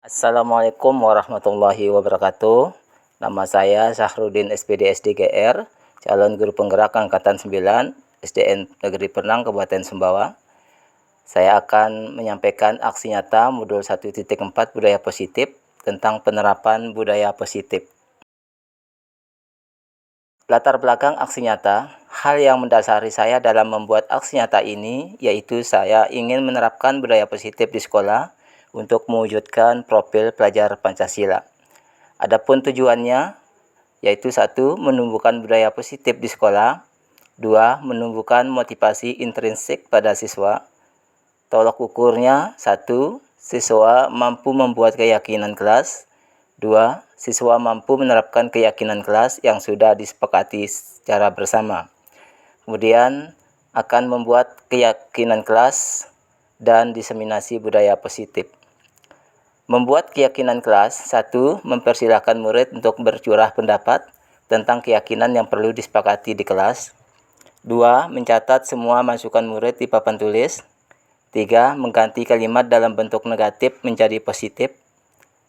Assalamualaikum warahmatullahi wabarakatuh. Nama saya Syahrudin SPD SDGR, calon guru penggerak angkatan 9 SDN Negeri Pernang Kabupaten Sumbawa. Saya akan menyampaikan aksi nyata modul 1.4 budaya positif tentang penerapan budaya positif. Latar belakang aksi nyata, hal yang mendasari saya dalam membuat aksi nyata ini yaitu saya ingin menerapkan budaya positif di sekolah untuk mewujudkan profil pelajar Pancasila. Adapun tujuannya yaitu 1. Menumbuhkan budaya positif di sekolah, 2. Menumbuhkan motivasi intrinsik pada siswa. Tolok ukurnya 1. Siswa mampu membuat keyakinan kelas, 2. Siswa mampu menerapkan keyakinan kelas yang sudah disepakati secara bersama. Kemudian akan membuat keyakinan kelas dan diseminasi budaya positif. Membuat keyakinan kelas, 1. Mempersilahkan murid untuk bercurah pendapat tentang keyakinan yang perlu disepakati di kelas. 2. Mencatat semua masukan murid di papan tulis. 3. Mengganti kalimat dalam bentuk negatif menjadi positif.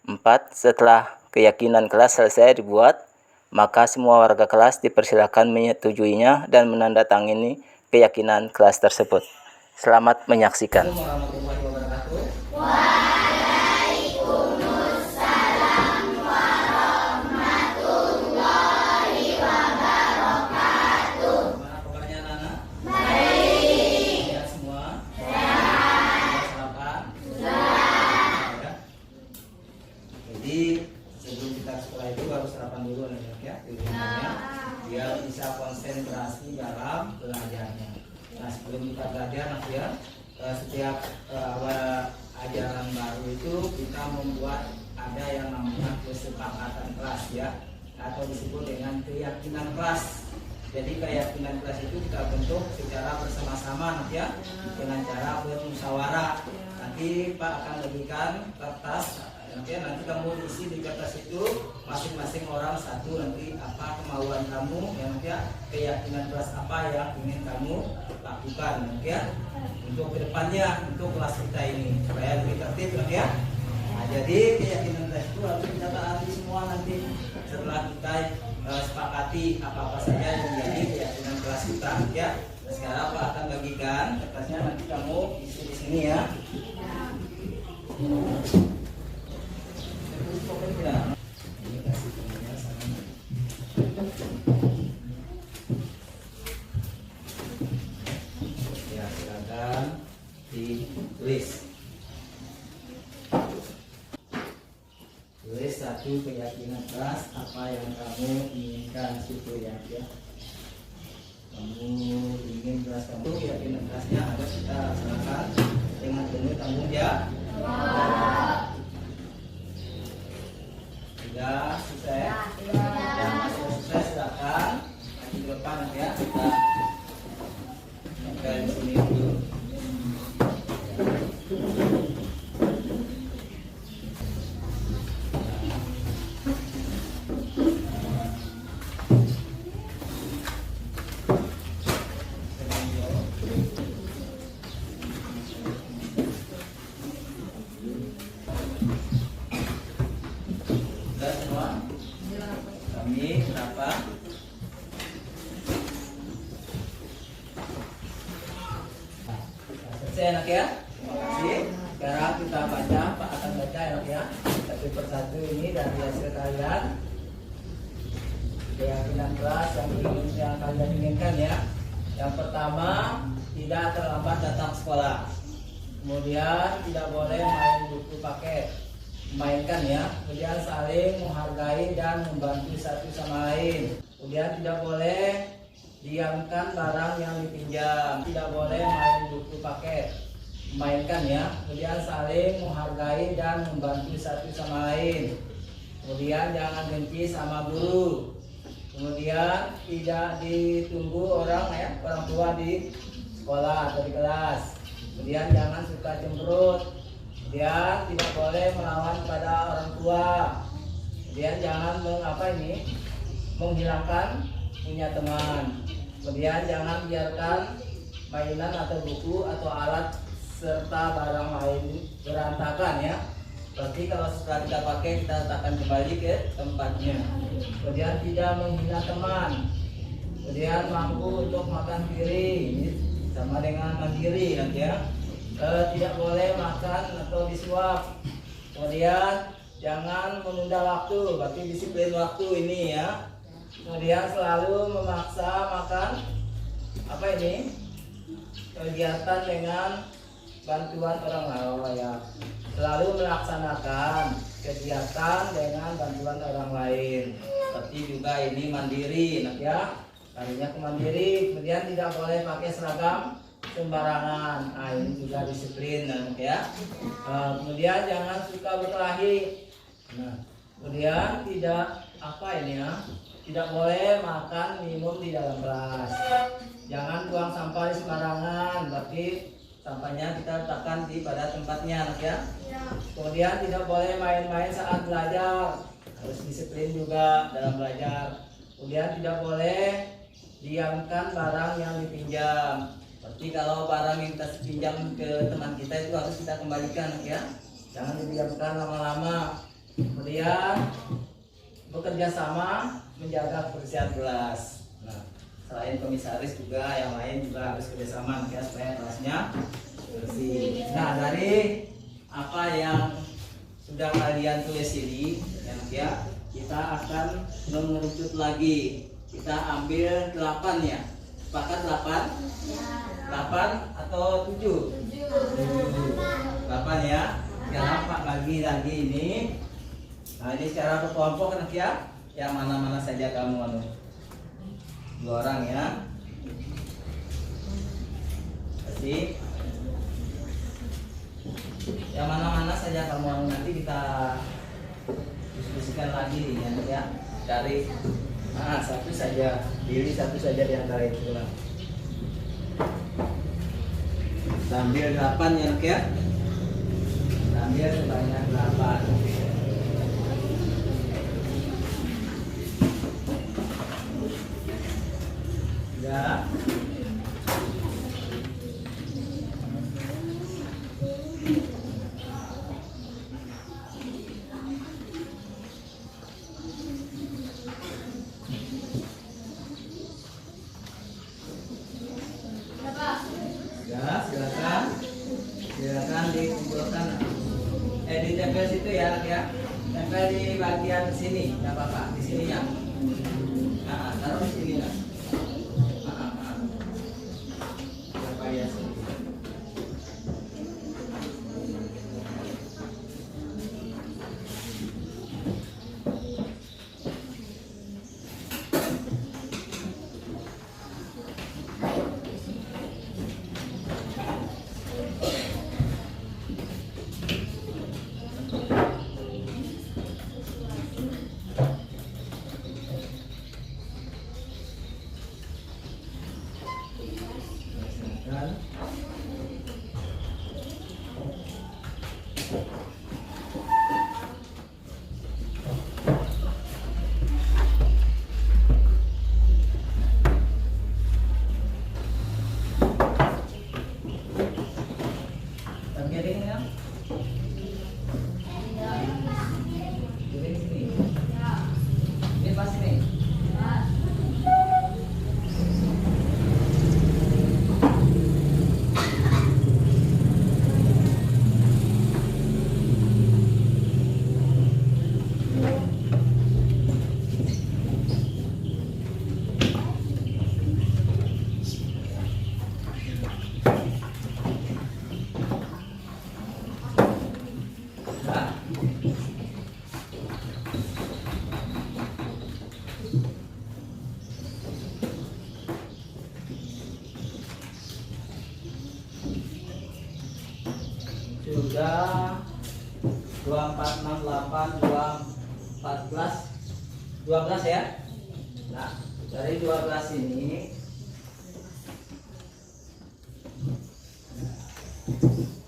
4. Setelah keyakinan kelas selesai dibuat, maka semua warga kelas dipersilakan menyetujuinya dan menandatangani keyakinan kelas tersebut. Selamat menyaksikan. Jadi sebelum kita ke sekolah itu harus sarapan dulu anak-anak ya, di rumahnya, biar bisa konsentrasi dalam belajarnya. Nah sebelum kita belajar anak ya, setiap awal ajaran baru itu kita membuat ada yang namanya kesepakatan kelas ya, atau disebut dengan keyakinan kelas. Jadi keyakinan kelas itu kita bentuk secara bersama-sama anak ya, dengan cara bermusyawarah. Nanti Pak akan bagikan kertas. Nanti kamu isi di kertas itu masing-masing orang satu, nanti apa kemauan kamu ya, keyakinan kelas apa yang ingin kamu lakukan ya, untuk kedepannya untuk kelas kita ini supaya lebih tertib ya. Nah, jadi keyakinan kelas itu harus kita taati semua nanti setelah kita sepakati apa-apa saja yang menjadi keyakinan kelas kita ya. Nah, sekarang Pak akan bagikan kertasnya, nanti kamu isi di sini ya. Ya, silakan ditulis. Tulis 1 keyakinan kelas apa yang kamu inginkan situ ya. Kamu ingin kelas kamu keyakinan kelasnya harus kita laksanakan dengan penuh tanggung jawab. Sudah selesai? Yang masih selesai silakan maju ke depan ya. Kita di sini dulu. Kami kenapa? Selesai anak ya? Terima kasih. Sekarang kita baca, Pak akan baca anak ya, satu persatu ini dari hasil kalian. Keyakinan kelas yang kalian inginkan ya. Yang pertama, tidak terlambat datang sekolah. Kemudian tidak boleh main buku paket. Mainkan ya, kemudian saling menghargai dan membantu satu sama lain. Kemudian tidak boleh diamkan barang yang dipinjam, tidak boleh main buku paket. Mainkan ya, kemudian saling menghargai dan membantu satu sama lain. Kemudian jangan benci sama guru. Kemudian tidak ditunggu orang tua di sekolah atau di kelas. Kemudian jangan suka cemberut. Kemudian tidak boleh melawan pada orang tua. Kemudian jangan menghilangkan punya teman. Kemudian jangan biarkan mainan atau buku atau alat serta barang lain berantakan ya. Berarti kalau setelah kita pakai, kita letakkan kembali ke tempatnya. Kemudian tidak menghina teman. Kemudian mampu untuk makan piring, ini sama dengan mandiri nanti ya. Tidak boleh makan atau disuap. Kemudian jangan menunda waktu, berarti disiplin waktu ini ya. Kemudian selalu memaksa makan apa ini? Kegiatan dengan bantuan orang lain ya. Selalu melaksanakan kegiatan dengan bantuan orang lain. Seperti juga ini mandiri nanti ya. Tadinya ke mandiri, kemudian tidak boleh pakai seragam sembarangan. Nah, ini juga disiplin ya. Kemudian jangan suka berkelahi. Nah, kemudian tidak apa ini ya? Tidak boleh makan minum di dalam kelas. Jangan buang sampah di sembarangan. Berarti sampahnya kita letakkan di pada tempatnya ya. Kemudian tidak boleh main-main saat belajar. Harus disiplin juga dalam belajar. Kemudian tidak boleh diamkan barang yang dipinjam. Berarti kalau barang yang kita pinjam ke teman kita itu harus kita kembalikan ya. Jangan didiamkan lama-lama. Kemudian bekerja sama menjaga kebersihan kelas. Nah, selain komisaris juga yang lain juga harus kerjasama ya supaya kelasnya bersih. Nah, dari apa yang sudah kalian tulis ini ya, kita akan mengerucut lagi. Kita ambil 8 ya. Sepakat 8? 8 atau 7? 8 ya. Sekarang Pak bagi lagi ini. Nah, ini secara berkelompok nanti ya. Yang mana-mana saja kamu 2 orang ya. Jadi yang mana-mana saja kamu nanti kita diskusikan lagi ya. Cari satu saja, pilih satu saja di antara itu lah. Ambil 8 ya. Ambil sebanyak 8. Ya. Silakan dikumpulkan ditempel situ ya, tempel di bagian sini, nggak apa-apa, di sininya. Nah, taruh di sini lah. Berapa ya sini? Sudah 2468 12 ya. Nah, dari 12 ini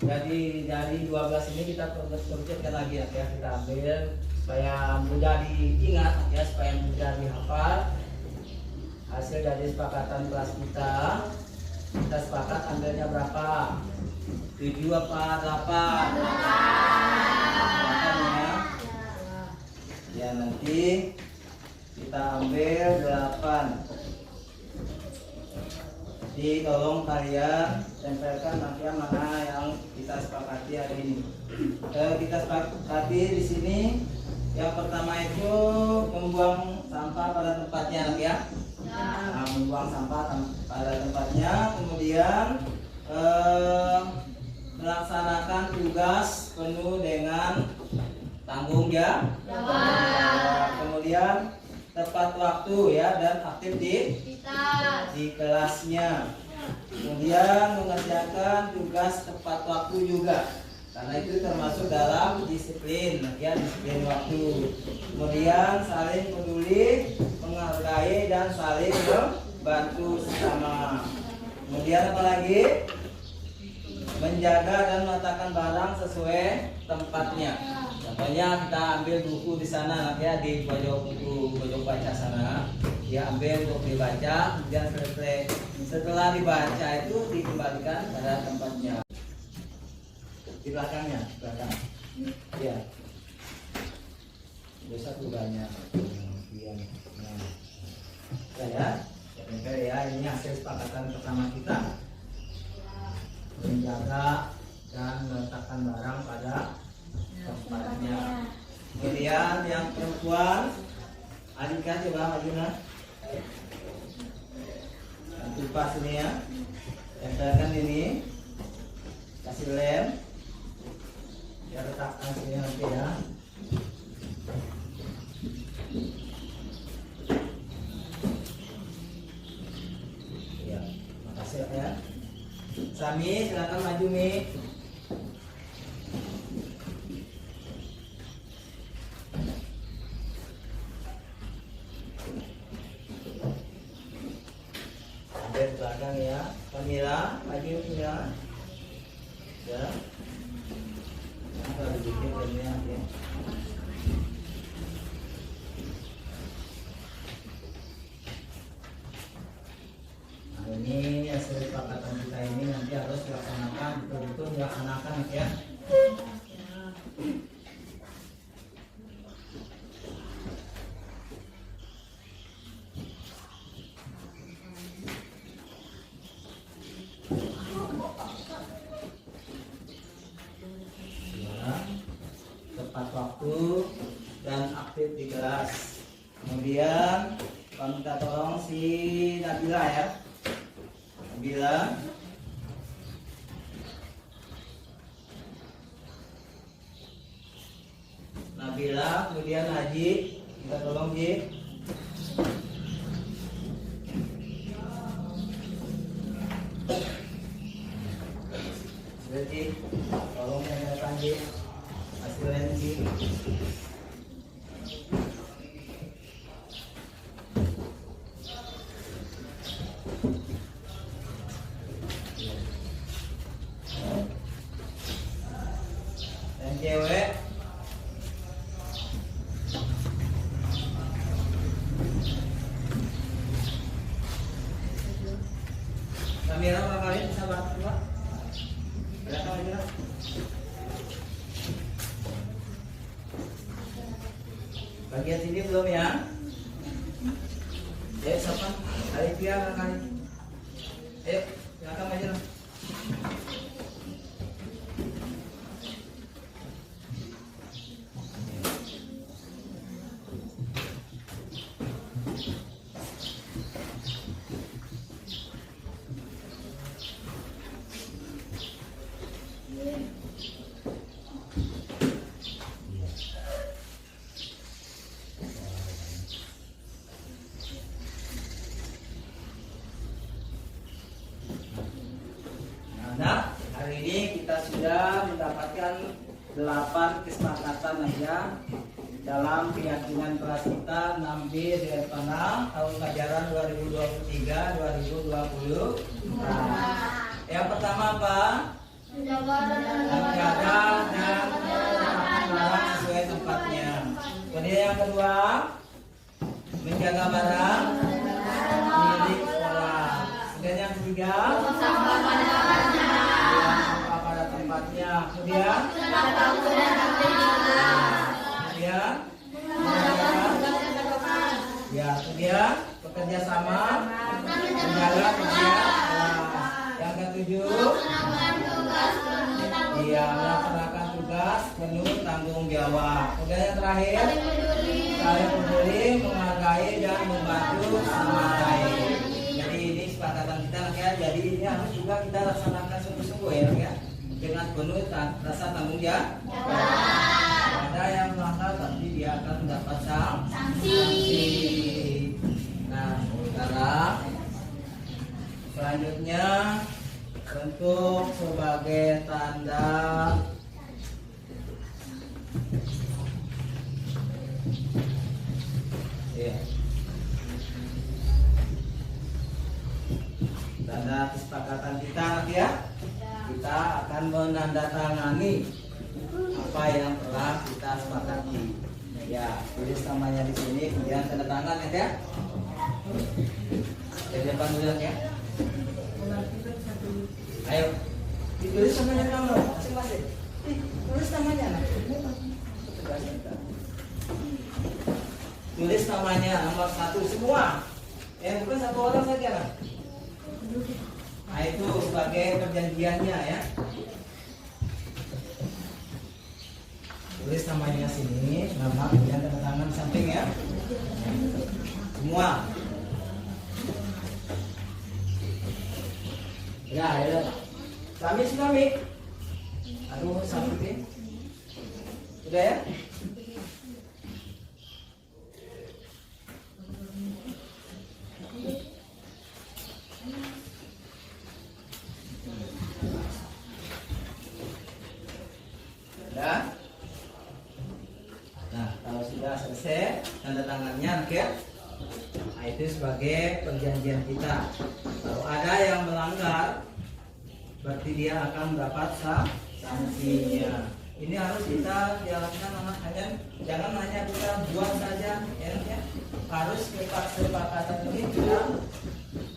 dari 12 ini kita kerucutkan lagi ya, kita ambil supaya mudah diingat ya, supaya mudah dihafal. Hasil dari sepakatan kelas kita sepakat ambilnya berapa? 7 apa 8? Ya, nanti kita ambil 8. Jadi tolong kalian tempelkan nanti mana yang kita sepakati hari ini. Kita sepakati di sini. Yang pertama itu membuang sampah pada tempatnya, anak ya. Nah, membuang sampah pada tempatnya. Kemudian melaksanakan tugas penuh dengan tanggung jawab. Kemudian tepat waktu ya dan aktif di kelasnya. Kemudian mengerjakan tugas tepat waktu juga, karena itu termasuk dalam disiplin ya, disiplin waktu. Kemudian saling peduli, menghargai dan saling membantu sesama. Kemudian apalagi menjaga dan meletakkan barang sesuai tempatnya. Contohnya kita ambil buku di sana, anak ya, di pojok buku, pojok baca sana. Dia ambil untuk dibaca, kemudian setelah dibaca itu dikembalikan pada tempatnya. Di belakangnya, belakang. Ya. Bisa tuh banyak. Kemudian, nah, ya, ya, ini hasil sepakatan pertama kita. Menjaga dan meletakkan barang pada tempatnya. Kemudian yang perempuan, Alika coba Majuna. Tupas ini ya, tempelkan ini, kasih lem, ya letakkan sini nanti ya. Ya, makasih ya. Sami, silakan maju Mi. Ambil belakang ya. Kamila, maju Kamila. Ya. Kita bikin ini ya. Nah, ini hasil kesepakatan kita ini nanti harus dilaksanakan, betul-betul dilaksanakan ya. Tepat waktu dan aktif di kelas. Kemudian kami minta tolong si Nabila ya. Nabila. Nabila, kemudian Haji, minta tolong Ji. Jadi tolong menyampaikan Ji. Hasilnya Ji. Dan cewek kamera berapa kali bisa bantu Pak? Berapa kali lah? Bagian sini belum ya? Ayo siapa? Alifia berapa kali? Ayo silakan maju lah. Nah, hari ini kita sudah mendapatkan 8 kesepakatan aja dalam keyakinan kelas kita 6B dengan panah tahun ajaran 2023-2020. Yang pertama apa? Menjaga dan meletakkan barang sesuai tempatnya. Kemudian yang kedua, menjaga barang milik sekolah. Kemudian yang ketiga, sampah pada tempatnya. Kemudian menjaga Ya, kemudian bekerja sama, menjaga kerja. Yang ketujuh, iya, melaksanakan tugas penuh tanggung jawab. Kemudian yang terakhir, saling peduli, menghargai dan membantu sama lain. Jadi ini kesepakatan kita ya. Jadi ini harus juga kita laksanakan sungguh-sungguh ya, dengan penuh rasa tanggung jawab. Ada yang melanggar nanti dia akan mendapat sanksi. Nah, sekarang selanjutnya untuk sebagai tanda ya, tanda kesepakatan kita ya, kita akan menandatangani apa yang telah kita sepakati. Ya, tulis namanya di sini, kemudian tanda tangan ya. Di depan dulu ya. Ayo, ditulis namanya kamu masing-masing. Tulis namanya nak. Tulis namanya nomor 1 semua. Bukan satu orang saja nak. Nah itu sebagai perjanjiannya ya. Tulis namanya sini, nama kemudian tanda tangan samping ya. Semua. Ya, ya. Sami. Aduh, sampai. Sudah ya? Sudah? Nah, kalau sudah selesai tanda tangannya, oke? Nah, itu sebagai perjanjian kita. Kalau ada yang melanggar, berarti dia akan mendapat sanksinya. Ini harus kita jalankan hanya, jangan hanya kita buat saja, ya. Harus kesepakatan ini kita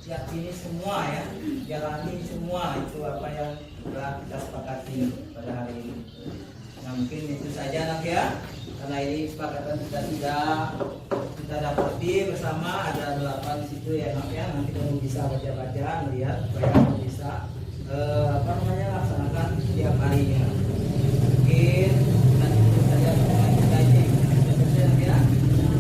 yakini semua ya, jalani semua itu apa yang telah kita sepakati pada hari ini. Nah, mungkin itu saja nak ya, karena ini kesepakatan kita tidak kita dapati bersama, ada 8 di situ ya nak ya. Nanti kamu bisa baca-baca, melihat supaya kamu bisa laksanakan setiap harinya. Mungkin nanti itu saja dengan kita ini. Ya.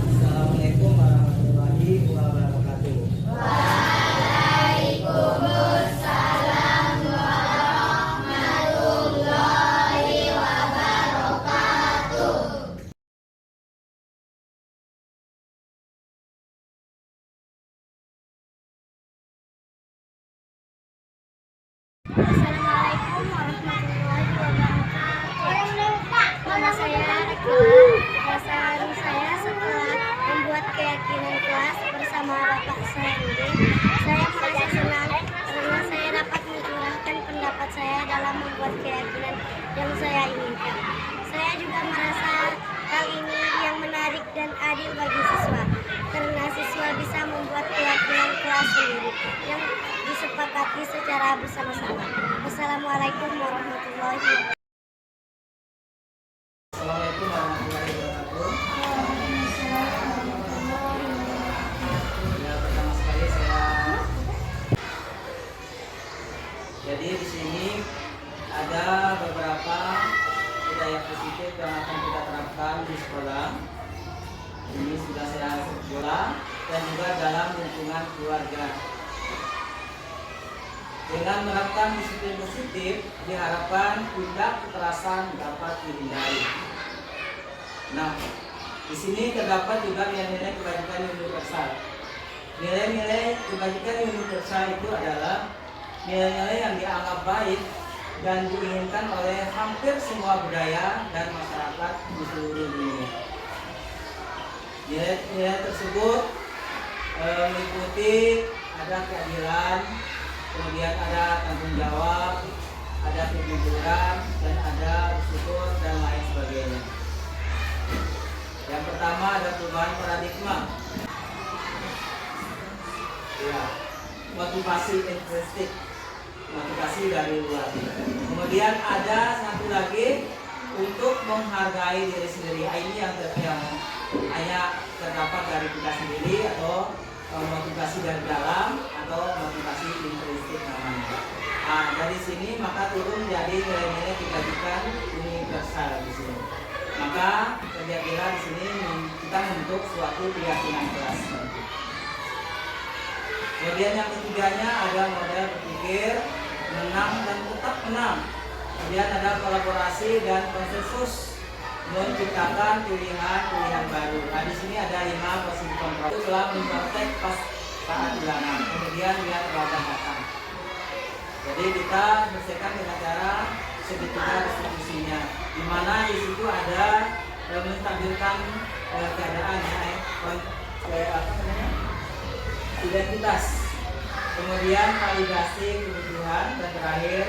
Assalamualaikum warahmatullahi wabarakatuh. Waalaikumsalam warahmatullahi wabarakatuh. Assalamualaikum warahmatullahi wabarakatuh. Nama saya Rekla. Perasaan saya setelah membuat keyakinan kelas bersama Bapak Sarudin, saya merasa senang karena saya dapat mencurahkan pendapat saya dalam membuat keyakinan yang saya inginkan. Saya juga merasa hal ini yang menarik dan adil bagi siswa, karena siswa bisa membuat keyakinan kelas sendiri yang disepakati secara bersama-sama. Wassalamualaikum warahmatullahi wabarakatuh. Assalamualaikum warahmatullahi wabarakatuh. Ya, pertama sekali jadi di sini ada beberapa budaya positif yang akan kita terapkan di sekolah. Ini sudah saya sekolah dan juga dalam lingkungan keluarga. Dengan menerapkan disiplin positif, diharapkan tindak kekerasan dapat dihindari. Nah, di sini terdapat juga nilai-nilai kebajikan universal. Nilai-nilai kebajikan universal itu adalah nilai-nilai yang dianggap baik dan diinginkan oleh hampir semua budaya dan masyarakat di seluruh dunia. Nilai-nilai tersebut meliputi ada keadilan, kemudian ada tanggung jawab, ada kejujuran, dan ada bersyukur dan lain sebagainya. Yang pertama ada perubahan paradigma. Ya, motivasi intrinsik, motivasi dari luar. Kemudian ada satu lagi untuk menghargai diri sendiri. Ini yang hanya terdapat dari kita sendiri atau motivasi dari dalam atau motivasi intrinsik namanya. Nah, dari sini maka turun jadi nilai-nilai dikajikan universal di sini. Maka terjadilah di sini kita membentuk suatu keyakinan kelas. Kemudian yang ketiganya ada model berpikir menang dan tetap menang. Kemudian ada kolaborasi dan konsensus menciptakan pilihan-pilihan baru. Nah, di sini ada 5 posisi kontrol. Itu telah mempraktek pas saat ulangan. Kemudian dia terlalu datang. Jadi kita selesaikan dengan cara segitiga distribusinya, di mana di situ ada menstabilkan keadaan identitas, kemudian validasi kebutuhan, dan terakhir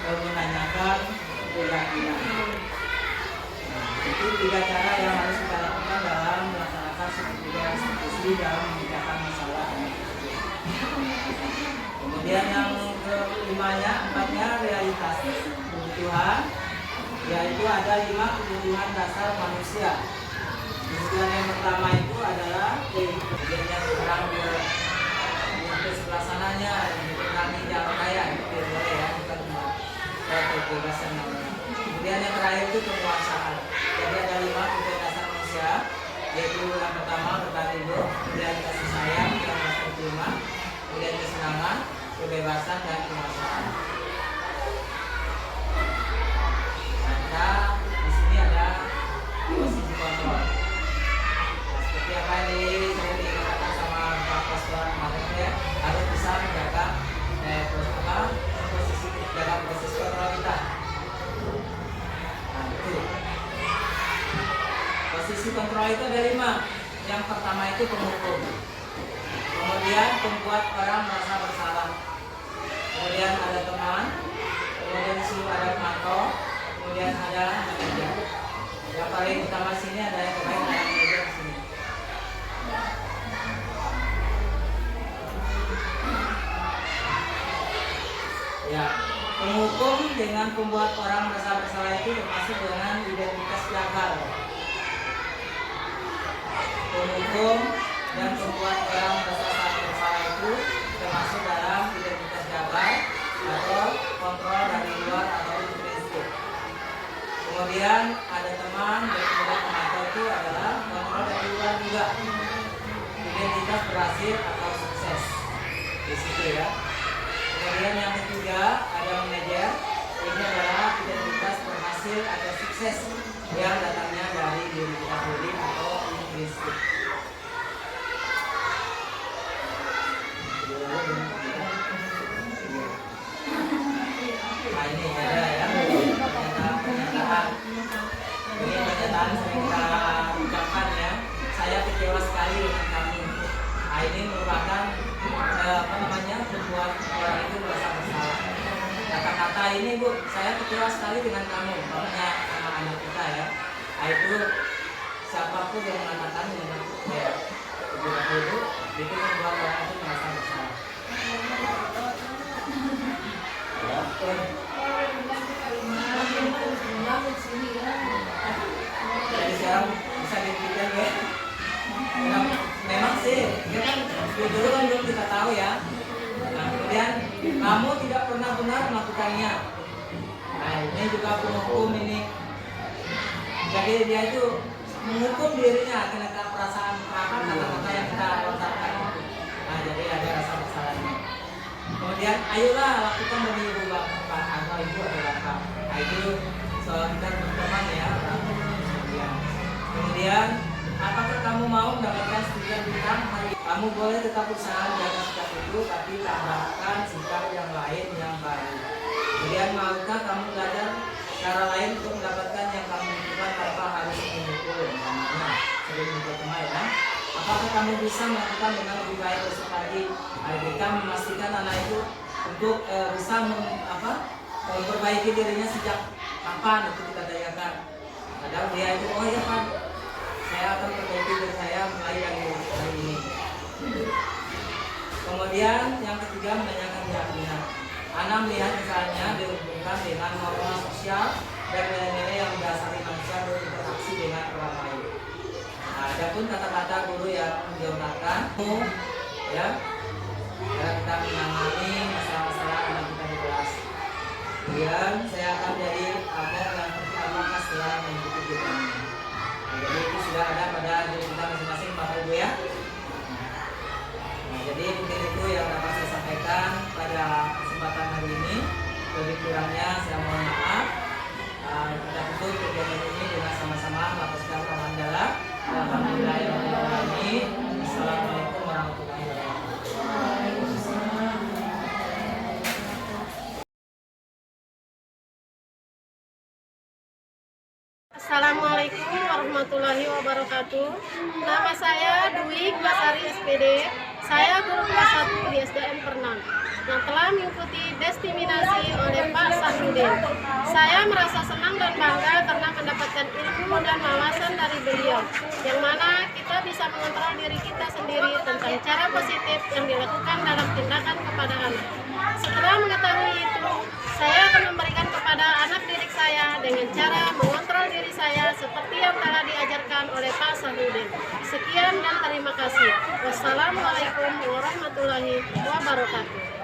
menanyakan keyakinan. Itu 3 cara yang harus kita lakukan dalam melaksanakan segitiga distribusi dalam memecahkan masalah. Kemudian yang kelimanya, 4-nya realitas kebutuhan, yaitu ada 5 kebutuhan dasar manusia. Kebutuhan yang pertama itu adalah kemudiannya sekarang pelaksananya mengurangi jalan raya, itu boleh ya, bukan cuma kebebasan namanya. Kemudian yang terakhir itu penguasaan. Jadi ada 5 kebutuhan dasar manusia, yaitu yang pertama bertahan hidup, kemudian kasih sayang, yang merasa diterima, kemudian kesenangan, kebebasan, dan penguasaan. Maka di sini ada posisi kontrol. Nah, seperti apa yang sering dikatakan sama Pak Pastor kemarin ya, harus bisa menjaga posisi kontrol kita. Nah, itu. Posisi kontrol itu ada 5. Yang pertama itu penghukum. Kemudian pembuat orang merasa bersalah. Kemudian ada teman. Kemudian di sini ada pemantau. Kemudian ada manajer. Yang paling utama sini ada yang terbaik ada manajer di sini. Ya, penghukum dengan pembuat orang merasa bersalah itu termasuk dengan identitas jagal. Penghukum dan pembuat orang merasa bersalah itu termasuk dalam identitas jagal atau kontrol dari luar atau intrinsik. Kemudian ada teman dan kemudian pemantau itu adalah kontrol dari luar juga, identitas berhasil atau sukses di situ ya. Kemudian yang ketiga ada manajer, ini adalah identitas berhasil atau sukses yang datangnya dari diri kita sendiri atau intrinsik. Nah, ini ada ya pernyataan. Ini pernyataan sering kita ucapkan ya. Saya kecewa sekali dengan kamu. Nah, ini merupakan membuat orang itu merasa bersalah. Kata-kata ini Bu, saya kecewa sekali dengan kamu. Makanya sama anak kita ya. Nah, itu siapapun yang mengatakan ya, ibu itu membuat orang itu merasa bersalah. Jadi sekarang bisa dipikir ya. Memang sih, ya kan dulu kan belum kita tahu ya. Nah, kemudian kamu tidak pernah benar melakukannya. Nah, ini juga penghukum ini. Jadi dia itu menghukum dirinya karena perasaan kata-kata yang kita lontarkan. Nah, jadi ada rasa bersalahnya. Kemudian ayolah lakukan demi ibu bapak atau ibu atau bapak. Nah, itu soal kita berteman ya. Kemudian apakah kamu mau mendapatkan sekian bintang hari? Kamu boleh tetap berusaha menjaga sikap itu, tapi tambahkan sikap yang lain yang baru. Kemudian maukah kamu belajar cara lain untuk mendapatkan yang kamu butuhkan tanpa harus memukul? Namanya sering bertemu ya. Apakah kamu bisa melakukan dengan lebih baik besok pagi? Kita memastikan anak itu untuk bisa memperbaiki dirinya sejak kapan itu kita tanyakan. Padahal dia itu oh ya Pak, saya akan perbaiki diri saya mulai dari hari ini. Kemudian yang ketiga menanyakan keyakinan. Anak melihat misalnya dihubungkan dengan norma sosial dan nilai-nilai yang mendasari manusia berinteraksi dengan orang lain. Nah, ada apapun kata-kata guru yang diungkapkan, ya, cara kita menangani masalah-masalah anak kita di kelas. Kemudian saya akan jadi yang apakah setelah mengikuti kegiatan. Jadi itu sudah ada pada diri kita masing-masing, Bapak Ibu ya. Nah, jadi mungkin itu yang dapat saya sampaikan pada kesempatan hari ini. Lebih kurangnya saya mohon maaf. Kita tutup kegiatan ini dengan sama-sama melapaskan alhamdulillah. Alhamdulillahirobbilalamin. Assalamualaikum warahmatullahi wabarakatuh. Assalamualaikum warahmatullahi wabarakatuh. Nama saya Dwi Basari SPD. Saya guru kelas 1 di SDN Pernan yang telah mengikuti destinasi oleh Pak Sahrudin. Saya merasa senang dan bangga karena mendapatkan ilmu dan wawasan dari beliau, yang mana kita bisa mengontrol diri kita sendiri tentang cara positif yang dilakukan dalam tindakan kepada anak. Setelah mengetahui itu, saya akan memberikan kepada anak didik saya dengan cara mengontrol diri saya seperti yang telah diajarkan oleh Pak Sahrudin. Sekian dan terima kasih. Wassalamualaikum warahmatullahi wabarakatuh.